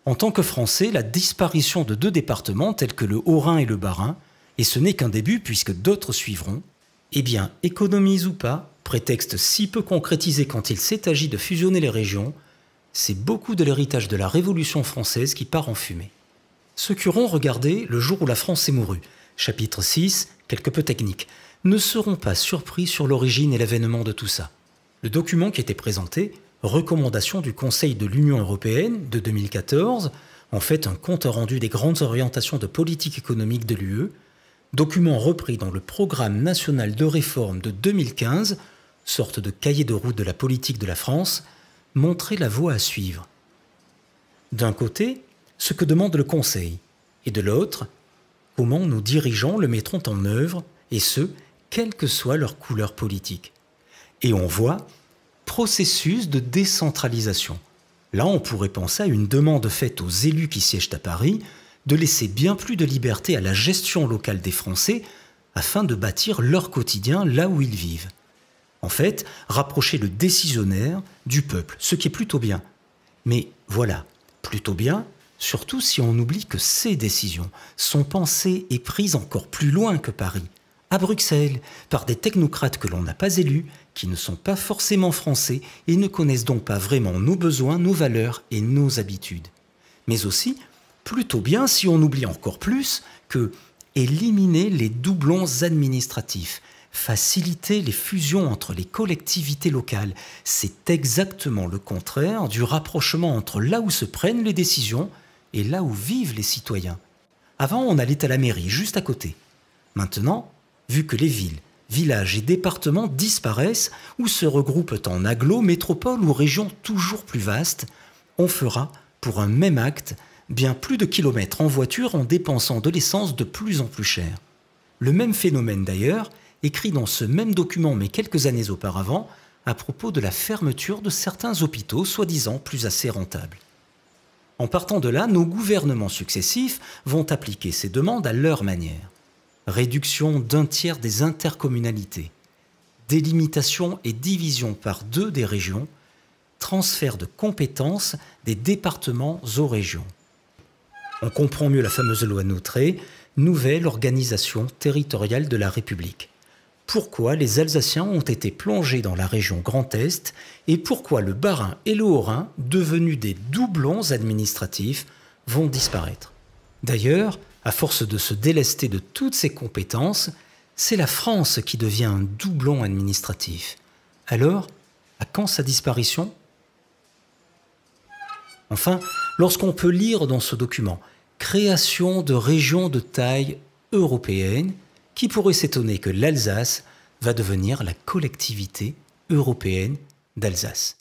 En tant que Français, la disparition de deux départements tels que le Haut-Rhin et le Bas-Rhin, et ce n'est qu'un début puisque d'autres suivront, eh bien, économise ou pas, prétexte si peu concrétisé quand il s'est agi de fusionner les régions, c'est beaucoup de l'héritage de la Révolution française qui part en fumée. Ceux qui auront regardé Le jour où la France est mourue, chapitre 6, quelque peu technique, ne seront pas surpris sur l'origine et l'avènement de tout ça. Le document qui était présenté, Recommandations du Conseil de l'Union européenne de 2014, en fait un compte rendu des grandes orientations de politique économique de l'UE, document repris dans le Programme national de réforme de 2015, sorte de cahier de route de la politique de la France, montrait la voie à suivre. D'un côté, ce que demande le Conseil, et de l'autre, comment nos dirigeants le mettront en œuvre, et ce, quelle que soit leur couleur politique. Et on voit processus de décentralisation. Là, on pourrait penser à une demande faite aux élus qui siègent à Paris de laisser bien plus de liberté à la gestion locale des Français afin de bâtir leur quotidien là où ils vivent. En fait, rapprocher le décisionnaire du peuple, ce qui est plutôt bien. Mais voilà, plutôt bien, surtout si on oublie que ces décisions sont pensées et prises encore plus loin que Paris, à Bruxelles, par des technocrates que l'on n'a pas élus, qui ne sont pas forcément français et ne connaissent donc pas vraiment nos besoins, nos valeurs et nos habitudes. Mais aussi, plutôt bien si on oublie encore plus que éliminer les doublons administratifs, faciliter les fusions entre les collectivités locales, c'est exactement le contraire du rapprochement entre là où se prennent les décisions et là où vivent les citoyens. Avant, on allait à la mairie, juste à côté. Maintenant, vu que les villes, villages et départements disparaissent ou se regroupent en agglos, métropoles ou régions toujours plus vastes, on fera, pour un même acte, bien plus de kilomètres en voiture en dépensant de l'essence de plus en plus cher. Le même phénomène d'ailleurs, écrit dans ce même document mais quelques années auparavant, à propos de la fermeture de certains hôpitaux soi-disant plus assez rentables. En partant de là, nos gouvernements successifs vont appliquer ces demandes à leur manière. Réduction d'un tiers des intercommunalités, délimitation et division par 2 des régions, transfert de compétences des départements aux régions. On comprend mieux la fameuse loi Nautré, nouvelle organisation territoriale de la République. Pourquoi les Alsaciens ont été plongés dans la région Grand Est et pourquoi le Bas-Rhin et le Haut-Rhin, devenus des doublons administratifs, vont disparaître. D'ailleurs, à force de se délester de toutes ses compétences, c'est la France qui devient un doublon administratif. Alors, à quand sa disparition ? Enfin, lorsqu'on peut lire dans ce document « Création de régions de taille européenne », qui pourrait s'étonner que l'Alsace va devenir la collectivité européenne d'Alsace.